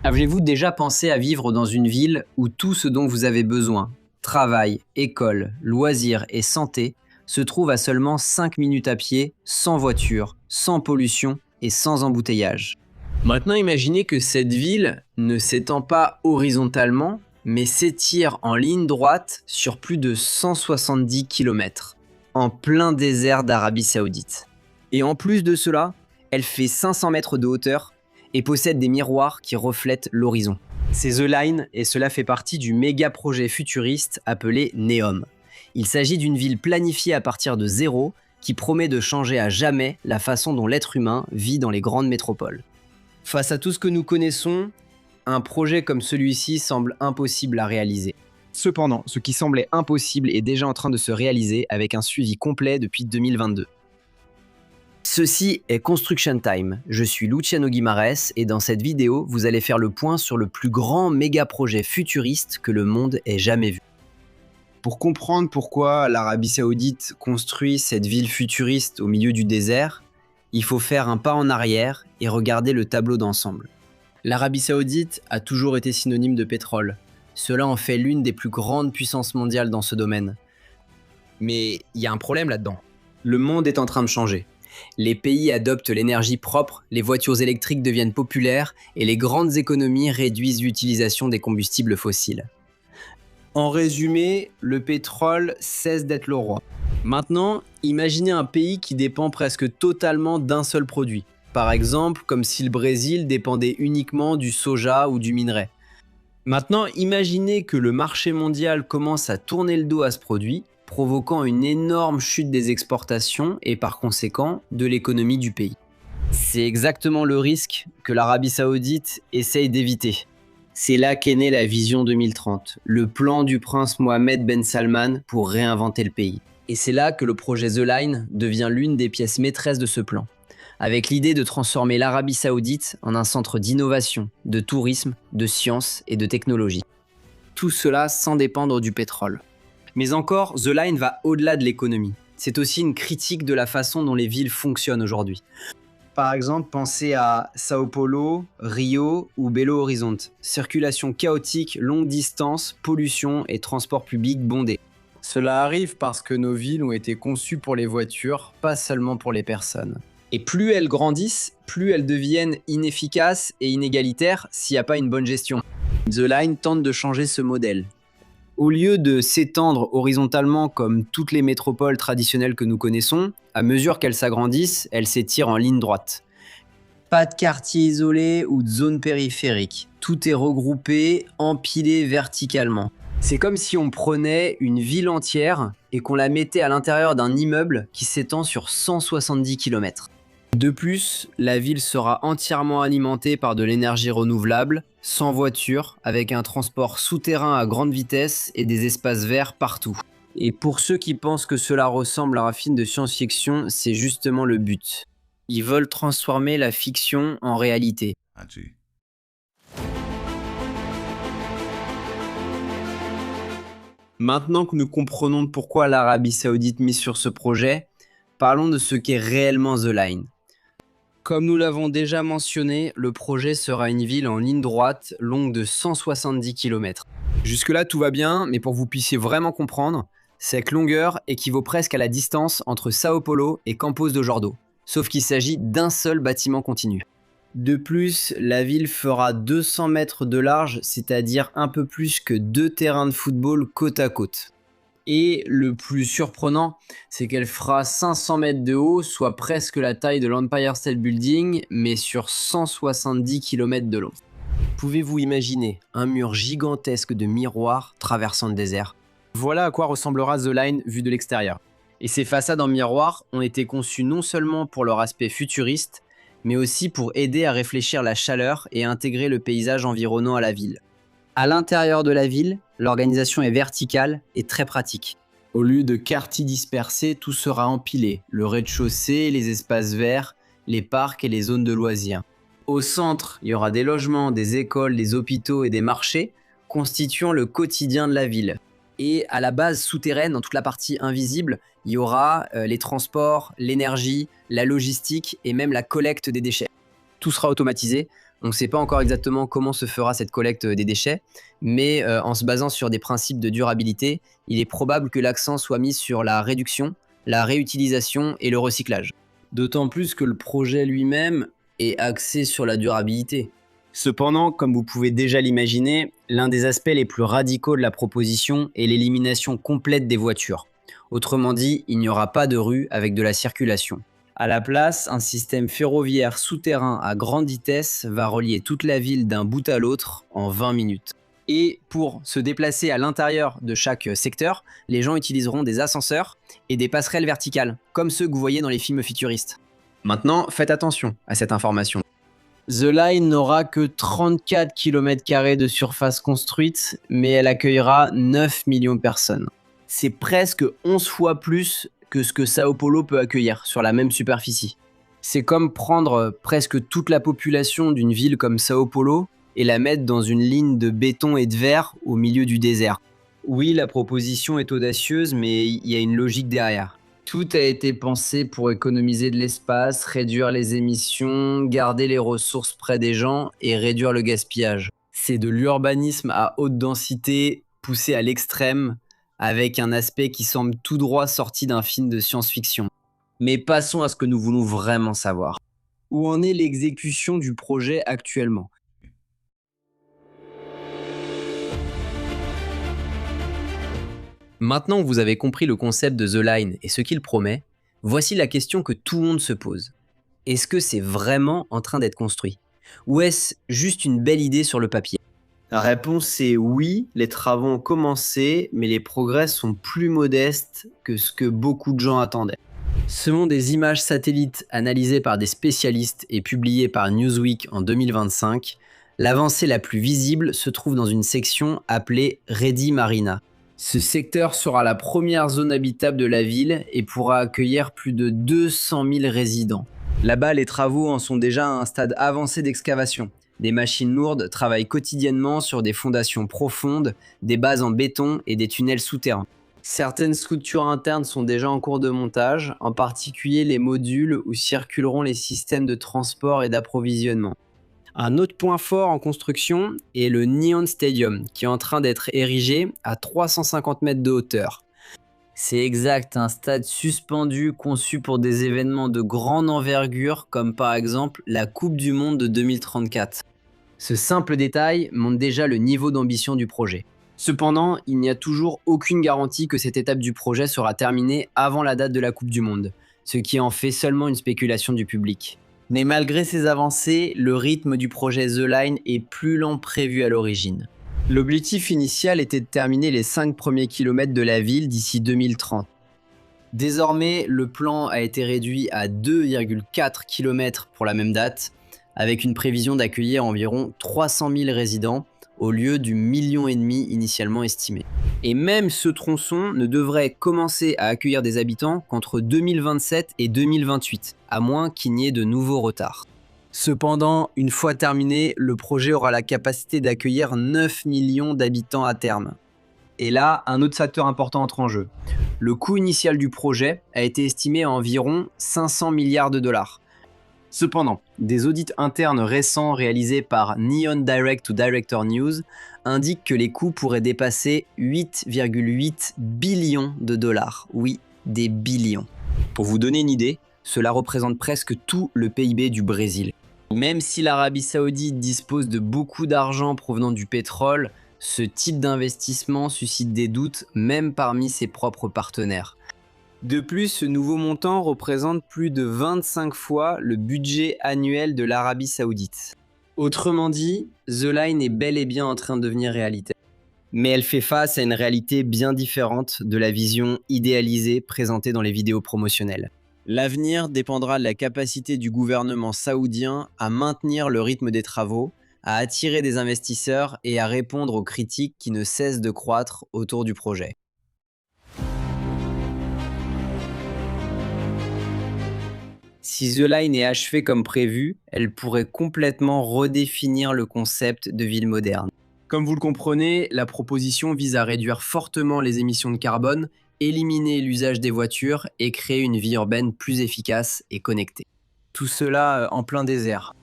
Avez-vous déjà pensé à vivre dans une ville où tout ce dont vous avez besoin, travail, école, loisirs et santé, se trouve à seulement 5 minutes à pied, sans voiture, sans pollution et sans embouteillage? Maintenant, imaginez que cette ville ne s'étend pas horizontalement, mais s'étire en ligne droite sur plus de 170 km, en plein désert d'Arabie Saoudite. Et en plus de cela, elle fait 500 mètres de hauteur et possède des miroirs qui reflètent l'horizon. C'est The Line et cela fait partie du méga projet futuriste appelé NEOM. Il s'agit d'une ville planifiée à partir de zéro qui promet de changer à jamais la façon dont l'être humain vit dans les grandes métropoles. Face à tout ce que nous connaissons, un projet comme celui-ci semble impossible à réaliser. Cependant, ce qui semblait impossible est déjà en train de se réaliser avec un suivi complet depuis 2022. Ceci est Construction Time. Je suis Luciano Guimarães et dans cette vidéo, vous allez faire le point sur le plus grand méga projet futuriste que le monde ait jamais vu. Pour comprendre pourquoi l'Arabie Saoudite construit cette ville futuriste au milieu du désert, il faut faire un pas en arrière et regarder le tableau d'ensemble. L'Arabie Saoudite a toujours été synonyme de pétrole. Cela en fait l'une des plus grandes puissances mondiales dans ce domaine. Mais il y a un problème là-dedans. Le monde est en train de changer. Les pays adoptent l'énergie propre, les voitures électriques deviennent populaires et les grandes économies réduisent l'utilisation des combustibles fossiles. En résumé, le pétrole cesse d'être le roi. Maintenant, imaginez un pays qui dépend presque totalement d'un seul produit. Par exemple, comme si le Brésil dépendait uniquement du soja ou du minerai. Maintenant, imaginez que le marché mondial commence à tourner le dos à ce produit, provoquant une énorme chute des exportations et par conséquent de l'économie du pays. C'est exactement le risque que l'Arabie Saoudite essaye d'éviter. C'est là qu'est née la Vision 2030, le plan du prince Mohammed Ben Salman pour réinventer le pays. Et c'est là que le projet The Line devient l'une des pièces maîtresses de ce plan, avec l'idée de transformer l'Arabie Saoudite en un centre d'innovation, de tourisme, de science et de technologie. Tout cela sans dépendre du pétrole. Mais encore, The Line va au-delà de l'économie. C'est aussi une critique de la façon dont les villes fonctionnent aujourd'hui. Par exemple, pensez à Sao Paulo, Rio ou Belo Horizonte. Circulation chaotique, longue distance, pollution et transport public bondé. Cela arrive parce que nos villes ont été conçues pour les voitures, pas seulement pour les personnes. Et plus elles grandissent, plus elles deviennent inefficaces et inégalitaires s'il n'y a pas une bonne gestion. The Line tente de changer ce modèle. Au lieu de s'étendre horizontalement comme toutes les métropoles traditionnelles que nous connaissons, à mesure qu'elles s'agrandissent, elles s'étirent en ligne droite. Pas de quartier isolé ou de zone périphérique. Tout est regroupé, empilé verticalement. C'est comme si on prenait une ville entière et qu'on la mettait à l'intérieur d'un immeuble qui s'étend sur 170 km. De plus, la ville sera entièrement alimentée par de l'énergie renouvelable, sans voiture, avec un transport souterrain à grande vitesse et des espaces verts partout. Et pour ceux qui pensent que cela ressemble à un film de science-fiction, c'est justement le but. Ils veulent transformer la fiction en réalité. Maintenant que nous comprenons pourquoi l'Arabie Saoudite mise sur ce projet, parlons de ce qu'est réellement The Line. Comme nous l'avons déjà mentionné, le projet sera une ville en ligne droite longue de 170 km. Jusque-là, tout va bien, mais pour que vous puissiez vraiment comprendre, cette longueur équivaut presque à la distance entre Sao Paulo et Campos do Jordão, sauf qu'il s'agit d'un seul bâtiment continu. De plus, la ville fera 200 mètres de large, c'est-à-dire un peu plus que 2 terrains de football côte à côte. Et le plus surprenant, c'est qu'elle fera 500 mètres de haut, soit presque la taille de l'Empire State Building, mais sur 170 km de long. Pouvez-vous imaginer un mur gigantesque de miroirs traversant le désert? Voilà à quoi ressemblera The Line vue de l'extérieur. Et ces façades en miroir ont été conçues non seulement pour leur aspect futuriste, mais aussi pour aider à réfléchir la chaleur et intégrer le paysage environnant à la ville. À l'intérieur de la ville, l'organisation est verticale et très pratique. Au lieu de quartiers dispersés, tout sera empilé. Le rez-de-chaussée, les espaces verts, les parcs et les zones de loisirs. Au centre, il y aura des logements, des écoles, des hôpitaux et des marchés, constituant le quotidien de la ville. Et à la base souterraine, dans toute la partie invisible, il y aura les transports, l'énergie, la logistique et même la collecte des déchets. Tout sera automatisé, On ne sait pas encore exactement comment se fera cette collecte des déchets, mais en se basant sur des principes de durabilité, il est probable que l'accent soit mis sur la réduction, la réutilisation et le recyclage. D'autant plus que le projet lui-même est axé sur la durabilité. Cependant, comme vous pouvez déjà l'imaginer, l'un des aspects les plus radicaux de la proposition est l'élimination complète des voitures. Autrement dit, il n'y aura pas de rue avec de la circulation. À la place, un système ferroviaire souterrain à grande vitesse va relier toute la ville d'un bout à l'autre en 20 minutes. Et pour se déplacer à l'intérieur de chaque secteur, les gens utiliseront des ascenseurs et des passerelles verticales, comme ceux que vous voyez dans les films futuristes. Maintenant, faites attention à cette information. The Line n'aura que 34 km² de surface construite, mais elle accueillera 9 millions de personnes. C'est presque 11 fois plus que ce que Sao Paulo peut accueillir sur la même superficie. C'est comme prendre presque toute la population d'une ville comme Sao Paulo et la mettre dans une ligne de béton et de verre au milieu du désert. Oui, la proposition est audacieuse, mais il y a une logique derrière. Tout a été pensé pour économiser de l'espace, réduire les émissions, garder les ressources près des gens et réduire le gaspillage. C'est de l'urbanisme à haute densité poussé à l'extrême, avec un aspect qui semble tout droit sorti d'un film de science-fiction. Mais passons à ce que nous voulons vraiment savoir. Où en est l'exécution du projet actuellement ? Maintenant que vous avez compris le concept de The Line et ce qu'il promet, voici la question que tout le monde se pose. Est-ce que c'est vraiment en train d'être construit ? Ou est-ce juste une belle idée sur le papier ? La réponse est oui, les travaux ont commencé, mais les progrès sont plus modestes que ce que beaucoup de gens attendaient. Selon des images satellites analysées par des spécialistes et publiées par Newsweek en 2025, l'avancée la plus visible se trouve dans une section appelée Ready Marina. Ce secteur sera la première zone habitable de la ville et pourra accueillir plus de 200 000 résidents. Là-bas, les travaux en sont déjà à un stade avancé d'excavation. Des machines lourdes travaillent quotidiennement sur des fondations profondes, des bases en béton et des tunnels souterrains. Certaines structures internes sont déjà en cours de montage, en particulier les modules où circuleront les systèmes de transport et d'approvisionnement. Un autre point fort en construction est le Neon Stadium, qui est en train d'être érigé à 350 mètres de hauteur. C'est exact, un stade suspendu conçu pour des événements de grande envergure, comme par exemple la Coupe du Monde de 2034. Ce simple détail montre déjà le niveau d'ambition du projet. Cependant, il n'y a toujours aucune garantie que cette étape du projet sera terminée avant la date de la Coupe du Monde, ce qui en fait seulement une spéculation du public. Mais malgré ces avancées, le rythme du projet The Line est plus lent prévu à l'origine. L'objectif initial était de terminer les 5 premiers kilomètres de la ville d'ici 2030. Désormais, le plan a été réduit à 2,4 km pour la même date, avec une prévision d'accueillir environ 300 000 résidents au lieu du 1,5 million initialement estimé. Et même ce tronçon ne devrait commencer à accueillir des habitants qu'entre 2027 et 2028, à moins qu'il n'y ait de nouveaux retards. Cependant, une fois terminé, le projet aura la capacité d'accueillir 9 millions d'habitants à terme. Et là, un autre facteur important entre en jeu. Le coût initial du projet a été estimé à environ 500 milliards de dollars. Cependant, des audits internes récents réalisés par Neon Direct to Director News indiquent que les coûts pourraient dépasser 8,8 billions de dollars. Oui, des billions. Pour vous donner une idée, cela représente presque tout le PIB du Brésil. Même si l'Arabie Saoudite dispose de beaucoup d'argent provenant du pétrole, ce type d'investissement suscite des doutes même parmi ses propres partenaires. De plus, ce nouveau montant représente plus de 25 fois le budget annuel de l'Arabie Saoudite. Autrement dit, The Line est bel et bien en train de devenir réalité. Mais elle fait face à une réalité bien différente de la vision idéalisée présentée dans les vidéos promotionnelles. L'avenir dépendra de la capacité du gouvernement saoudien à maintenir le rythme des travaux, à attirer des investisseurs et à répondre aux critiques qui ne cessent de croître autour du projet. Si The Line est achevée comme prévu, elle pourrait complètement redéfinir le concept de ville moderne. Comme vous le comprenez, la proposition vise à réduire fortement les émissions de carbone, éliminer l'usage des voitures et créer une vie urbaine plus efficace et connectée. Tout cela en plein désert.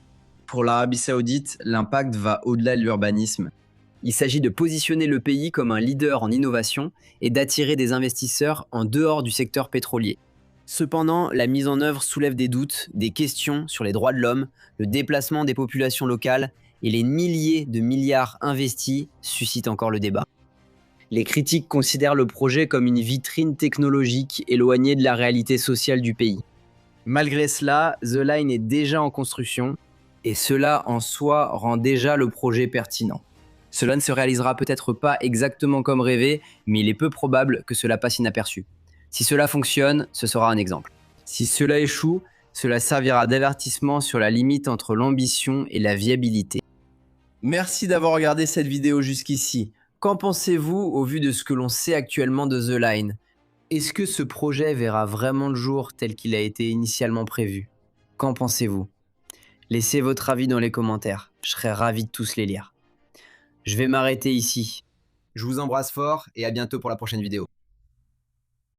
Pour l'Arabie Saoudite, l'impact va au-delà de l'urbanisme. Il s'agit de positionner le pays comme un leader en innovation et d'attirer des investisseurs en dehors du secteur pétrolier. Cependant, la mise en œuvre soulève des doutes, des questions sur les droits de l'homme, le déplacement des populations locales et les milliers de milliards investis suscitent encore le débat. Les critiques considèrent le projet comme une vitrine technologique éloignée de la réalité sociale du pays. Malgré cela, The Line est déjà en construction et cela en soi rend déjà le projet pertinent. Cela ne se réalisera peut-être pas exactement comme rêvé, mais il est peu probable que cela passe inaperçu. Si cela fonctionne, ce sera un exemple. Si cela échoue, cela servira d'avertissement sur la limite entre l'ambition et la viabilité. Merci d'avoir regardé cette vidéo jusqu'ici. Qu'en pensez-vous au vu de ce que l'on sait actuellement de The Line? Est-ce que ce projet verra vraiment le jour tel qu'il a été initialement prévu? Qu'en pensez-vous? Laissez votre avis dans les commentaires, je serai ravi de tous les lire. Je vais m'arrêter ici. Je vous embrasse fort et à bientôt pour la prochaine vidéo.